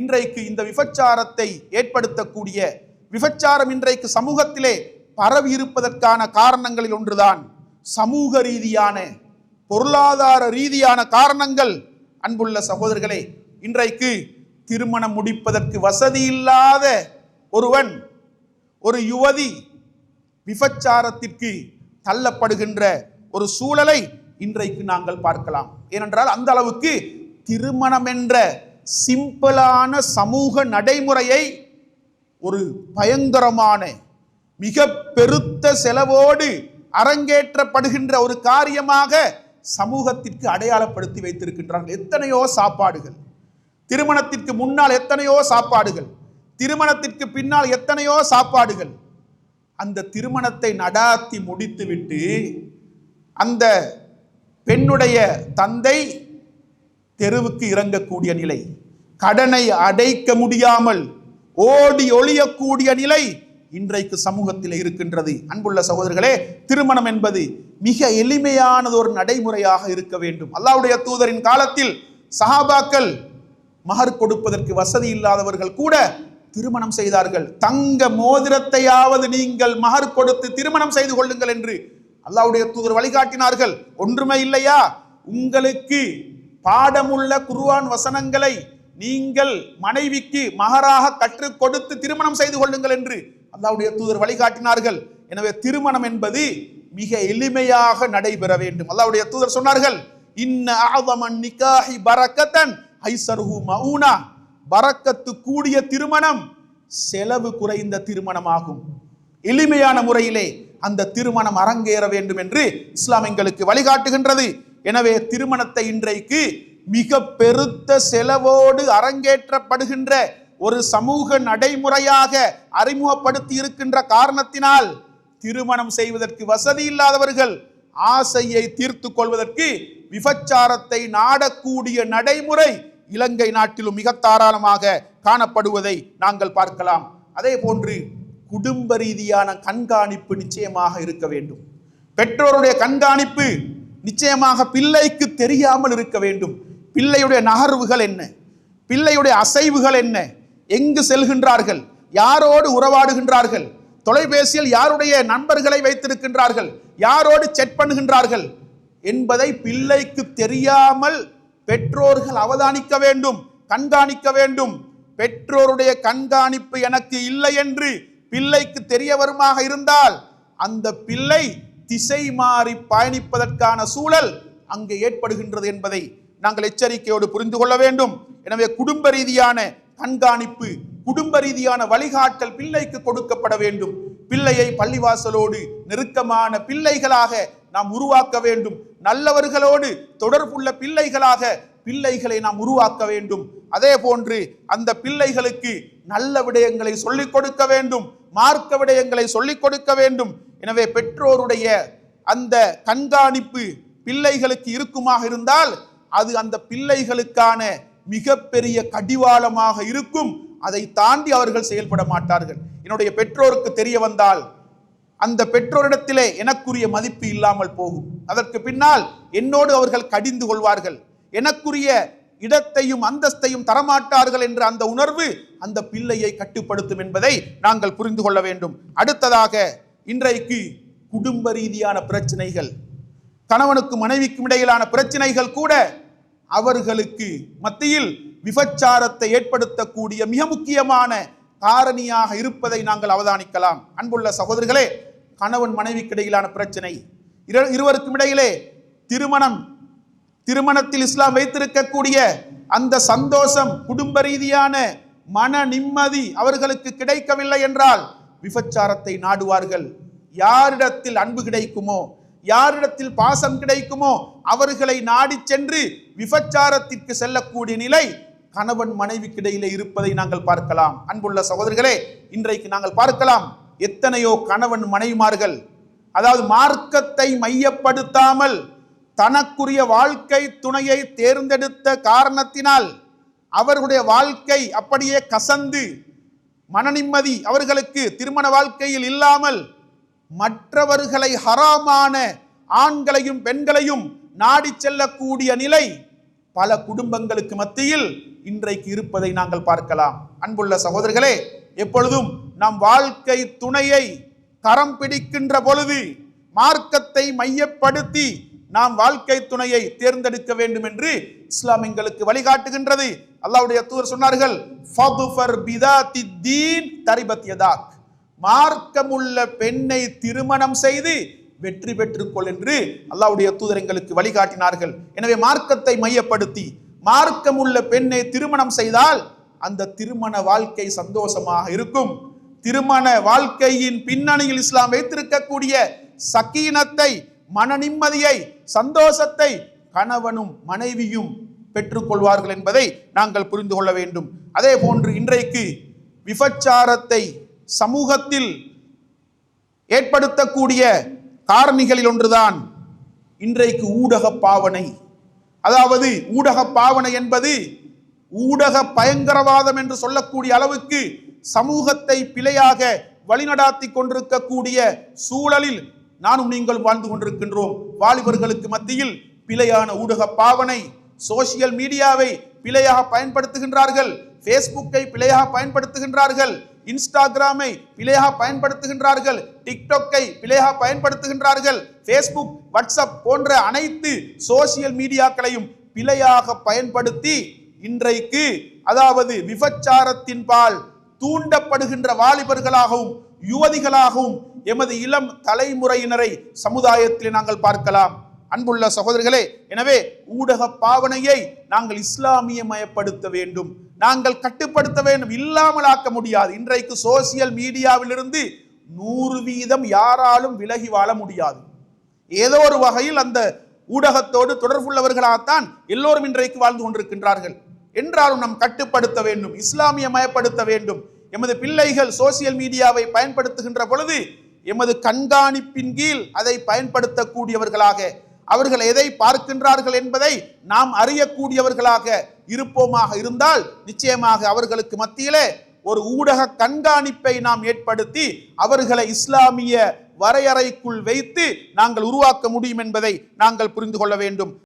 இன்றைக்கு இந்த விபச்சாரத்தை ஏற்படுத்தக்கூடிய விபச்சாரம் இன்றைக்கு சமூகத்திலே பரவி இருப்பதற்கான காரணங்களில் ஒன்றுதான் சமூக ரீதியான பொருளாதார ரீதியான காரணங்கள். அன்புள்ள சகோதரர்களே, இன்றைக்கு திருமணம் முடிப்பதற்கு வசதி இல்லாத ஒரு யுவதி விபச்சாரத்திற்கு தள்ளப்படுகின்ற ஒரு சூழலை இன்றைக்கு நாங்கள் பார்க்கலாம். ஏனென்றால் அந்த அளவுக்கு திருமணம் என்ற சிம்பிளான சமூக நடைமுறையை ஒரு பயங்கரமான மிக பெருத்த செலவோடு அரங்கேற்றப்படுகின்ற ஒரு காரியமாக சமூகத்திற்கு அடையாளப்படுத்தி வைத்திருக்கின்றார்கள். எத்தனையோ சாப்பாடுகள், திருமணத்திற்கு முன்னால் எத்தனையோ சாப்பாடுகள், திருமணத்திற்கு பின்னால் எத்தனையோ சாப்பாடுகள். அந்த திருமணத்தை நடாத்தி முடித்துவிட்டு அந்த பெண்ணுடைய தந்தை தெருவுக்கு இறங்கக்கூடிய நிலை, கடனை அடைக்க முடியாமல் ஓடி ஒளியக்கூடிய நிலை இன்றைக்கு சமூகத்தில் இருக்கின்றது. அன்புள்ள சகோதரர்களே, திருமணம் என்பது மிக எளிமையானது ஒரு நடைமுறையாக இருக்க வேண்டும். அல்லாஹ்வுடைய தூதரின் காலத்தில் சஹாபாக்கள் மஹர் கொடுப்பதற்கு வசதி இல்லாதவர்கள் கூட திருமணம் செய்தார்கள். தங்க மோதிரத்தையாவது நீங்கள் மஹர் கொடுத்து திருமணம் செய்து கொள்ளுங்கள் என்று அல்லாஹ்வுடைய தூதர் வழிகாட்டினார்கள். ஒன்றுமே இல்லையா, உங்களுக்கு பாடமுள்ள குர்ஆன் வசனங்களை நீங்கள் மனைவிக்கு மஹராக கற்றுக் கொடுத்து திருமணம் செய்து கொள்ளுங்கள் என்று அல்லாஹ்வுடைய தூதர் வழிகாட்டினார்கள். எனவே திருமணம் என்பது மிக எளிமையாக நடைபெற வேண்டும். அல்லாஹ்வுடைய தூதர் சொன்னார்கள், இன்ன அஅதமன் நிகாஹி பரக்கத்தன் ஐஸருஹு மஊனா. பரக்கத்து கூடிய திருமணம் செலவு குறைந்த திருமணமாகும். எளிமையான முறையிலே அந்த திருமணம் அரங்கேற வேண்டும் என்று இஸ்லாம் எங்களுக்கு வழிகாட்டுகின்றது. எனவே திருமணத்தை இன்றைக்கு மிக பெருத்த செலவோடு அரங்கேற்றப்படுகின்ற ஒரு சமூக நடைமுறையாக அறிமுகப்படுத்தி இருக்கின்ற காரணத்தினால் திருமணம் செய்வதற்கு வசதி இல்லாதவர்கள் ஆசையை தீர்த்து கொள்வதற்கு விபச்சாரத்தை நாடக்கூடிய நடைமுறை இலங்கை நாட்டிலும் மிக தாராளமாக காணப்படுவதை நாங்கள் பார்க்கலாம். அதே போன்று குடும்ப ரீதியான கண்காணிப்பு நிச்சயமாக இருக்க வேண்டும். பெற்றோருடைய கண்காணிப்பு நிச்சயமாக பிள்ளைக்கு தெரியாமல் இருக்க வேண்டும். பிள்ளையுடைய நகர்வுகள் என்ன, பிள்ளையுடைய அசைவுகள் என்ன, எங்கு செல்கின்றார்கள், யாரோடு உறவாடுகின்றார்கள், தொலைபேசியில் யாருடைய நண்பர்களை வைத்திருக்கின்றார்கள், யாரோடு செட் பண்ணுகின்றார்கள் என்பதை பிள்ளைக்கு தெரியாமல் பெற்றோர்கள் அவதானிக்க வேண்டும், கண்காணிக்க வேண்டும். பெற்றோருடைய கண்காணிப்பு எனக்கு இல்லை என்று பிள்ளைக்கு தெரிய வருமாக இருந்தால் அந்த பிள்ளை திசை மாறி பயணிப்பதற்கான சூழல் அங்கே ஏற்படுகின்றது என்பதை நாங்கள் எச்சரிக்கையோடு புரிந்து கொள்ள வேண்டும். எனவே குடும்ப ரீதியான கண்காணிப்பு, குடும்ப ரீதியான வழிகாட்டல் பிள்ளைக்கு கொடுக்கப்பட வேண்டும். பிள்ளையை பள்ளிவாசலோடு நெருக்கமான பிள்ளைகளாக நாம் உருவாக்க வேண்டும். நல்லவர்களோடு தொடர்புள்ள பிள்ளைகளாக பிள்ளைகளை நாம் உருவாக்க வேண்டும். அதே போன்று அந்த பிள்ளைகளுக்கு நல்ல விடயங்களை சொல்லிக் கொடுக்க வேண்டும், மார்க்க விடயங்களை சொல்லிக் கொடுக்க வேண்டும். எனவே பெற்றோருடைய அந்த கண்காணிப்பு பிள்ளைகளுக்கு இருக்குமாக இருந்தால் அது அந்த பிள்ளைகளுக்கான மிகப்பெரிய கடிவாளமாக இருக்கும். அதை தாண்டி அவர்கள் செயல்பட மாட்டார்கள். என்னுடைய பெற்றோருக்கு தெரிய வந்தால் அந்த பெற்றோரிடத்திலே எனக்குரிய மதிப்பு இல்லாமல் போகும். அதற்கு பின்னால் என்னோடு அவர்கள் கடிந்து கொள்வார்கள், எனக்குரிய இடத்தையும் அந்தஸ்தையும் தரமாட்டார்கள் என்ற அந்த உணர்வு அந்த பிள்ளையை கட்டுப்படுத்தும் என்பதை நாங்கள் புரிந்து கொள்ள வேண்டும். அடுத்ததாக இன்றைக்கு குடும்ப ரீதியான பிரச்சனைகள், கணவனுக்கும் மனைவிக்கும் இடையிலான பிரச்சனைகள் கூட அவர்களுக்கு மத்தியில் விபச்சாரத்தை ஏற்படுத்தக்கூடிய மிக முக்கியமான காரணியாக இருப்பதை நாங்கள் அவதானிக்கலாம். அன்புள்ள சகோதரர்களே, கணவன் மனைவிக்கு இடையிலான பிரச்சனை, இருவருக்கும் இடையிலே திருமணத்தில் இஸ்லாம் வைத்திருக்கக்கூடிய அந்த சந்தோஷம், குடும்ப ரீதியான மன நிம்மதி அவர்களுக்கு கிடைக்கவில்லை என்றால் விபச்சாரத்தை நாடுவார்கள். யாரிடத்தில் அன்பு கிடைக்குமோ, யாரிடத்தில் பாசம் கிடைக்குமோ அவர்களை நாடி சென்று விபச்சாரத்திற்கு செல்லக்கூடிய நிலை கணவன் மனைவிக்கு இடையிலே இருப்பதை நாங்கள் பார்க்கலாம். அன்புள்ள சகோதரர்களே, இன்றைக்கு நாங்கள் பார்க்கலாம் எத்தனையோ கணவன் மனைவிமார்கள், அதாவது மார்க்கத்தை மையப்படுத்தாமல் தனக்குரிய வாழ்க்கை துணையை தேர்ந்தெடுத்த காரணத்தினால் அவர்களுடைய வாழ்க்கை அப்படியே கசந்து மன நிம்மதி அவர்களுக்கு திருமண வாழ்க்கையில் இல்லாமல் மற்றவர்களை ஹராமான ஆண்களையும் பெண்களையும் நாடி செல்லக்கூடிய நிலை பல குடும்பங்களுக்கு மத்தியில் இன்றைக்கு இருப்பதை நாங்கள் பார்க்கலாம். அன்புள்ள சகோதரர்களே, எப்பொழுதும் நம் வாழ்க்கை துணையை கரம் பிடிக்கின்ற பொழுது மார்க்கத்தை மையப்படுத்தி நாம் வாழ்க்கை துணையை தேர்ந்தெடுக்க வேண்டும் என்று இஸ்லாம் எங்களுக்கு வழிகாட்டுகின்றது. அல்லாஹ்வுடைய தூதர் சொன்னார்கள், ஃபதுஃபர் பிதாத்தித் தீன் தரிபத் யதாக், மார்க்கமுள்ள பெண்ணை திருமணம் செய்து வெற்றி பெற்றுக்கொள் என்று அல்லாஹ்வுடைய தூதர் எங்களுக்கு வழிகாட்டினார்கள். எனவே மார்க்கத்தை மையப்படுத்தி மார்க்கமுள்ள பெண்ணை திருமணம் செய்தால் அந்த திருமண வாழ்க்கை சந்தோஷமாக இருக்கும். திருமண வாழ்க்கையின் பின்னணியில் இஸ்லாம் வைத்திருக்கக்கூடிய சக்கீனத்தை, மன நிம்மதியை, சந்தோஷத்தை கணவனும் மனைவியும் பெற்றுக்கொள்வார்கள் என்பதை நாங்கள் புரிந்து கொள்ள வேண்டும். அதே போன்று இன்றைக்கு விபச்சாரத்தை சமூகத்தில் ஏற்படுத்தக்கூடிய காரணிகளில் ஒன்றுதான் இன்றைக்கு ஊடக பாவனை. அதாவது ஊடக பாவனை என்பது ஊடக பயங்கரவாதம் என்று சொல்லக்கூடிய அளவுக்கு சமூகத்தை பிழையாக வழிநடாத்தி கொண்டிருக்கக்கூடிய சூழலில் நானும் நீங்கள் வாழ்ந்து கொண்டிருக்கின்றோம். வாலிபர்களுக்கு மத்தியில் பிழையான ஊடக பாவனை, சோசியல் மீடியாவை பிழையாக பயன்படுத்துகின்றார்கள், ஃபேஸ்புக்கை பிழையாக பயன்படுத்துகின்றார்கள், இன்ஸ்டாகிராமை பிழையாக பயன்படுத்துகின்றார்கள், டிக்டாக்கை பிழையாக பயன்படுத்துகின்றார்கள், ஃபேஸ்புக், வாட்ஸ்அப் போன்ற அனைத்து சோசியல் மீடியாக்களையும் பிழையாக பயன்படுத்தி இன்றைக்கு அதாவது விபச்சாரத்தின் பால் தூண்டப்படுகின்ற வாலிபர்களாகவும் யுவதிகளாகவும் எமது இளம் தலைமுறையினரை சமுதாயத்தில் நாங்கள் பார்க்கலாம். அன்புள்ள சகோதரர்களே, எனவே ஊடக பாவனையை நாங்கள் இஸ்லாமியமயப்படுத்த வேண்டும், நாங்கள் கட்டுப்படுத்த வேண்டும், இல்லாமல் ஆக்க முடியாது. இன்றைக்கு சோசியல் மீடியாவிலிருந்து 100% யாராலும் விலகி வாழ முடியாது. ஏதோ ஒரு வகையில் அந்த ஊடகத்தோடு தொடர்புள்ளவர்களாகத்தான் எல்லோரும் இன்றைக்கு வாழ்ந்து கொண்டிருக்கின்றார்கள். என்றாலும் நாம் கட்டுப்படுத்த வேண்டும், இஸ்லாமியமயப்படுத்த வேண்டும். எமது பிள்ளைகள் சோசியல் மீடியாவை பயன்படுத்துகின்ற பொழுது எமது கண்காணிப்பின் கீழ் அதை பயன்படுத்தக்கூடியவர்களாக, அவர்கள் எதை பார்க்கின்றார்கள் என்பதை நாம் அறியக்கூடியவர்களாக இருப்போமாக இருந்தால் நிச்சயமாக அவர்களுக்கு மத்தியிலே ஒரு ஊடக கண்காணிப்பை நாம் ஏற்படுத்தி அவர்களை இஸ்லாமிய வரையறைக்குள் வைத்து நாங்கள் உருவாக்க முடியும் என்பதை நாங்கள் புரிந்து கொள்ள வேண்டும்.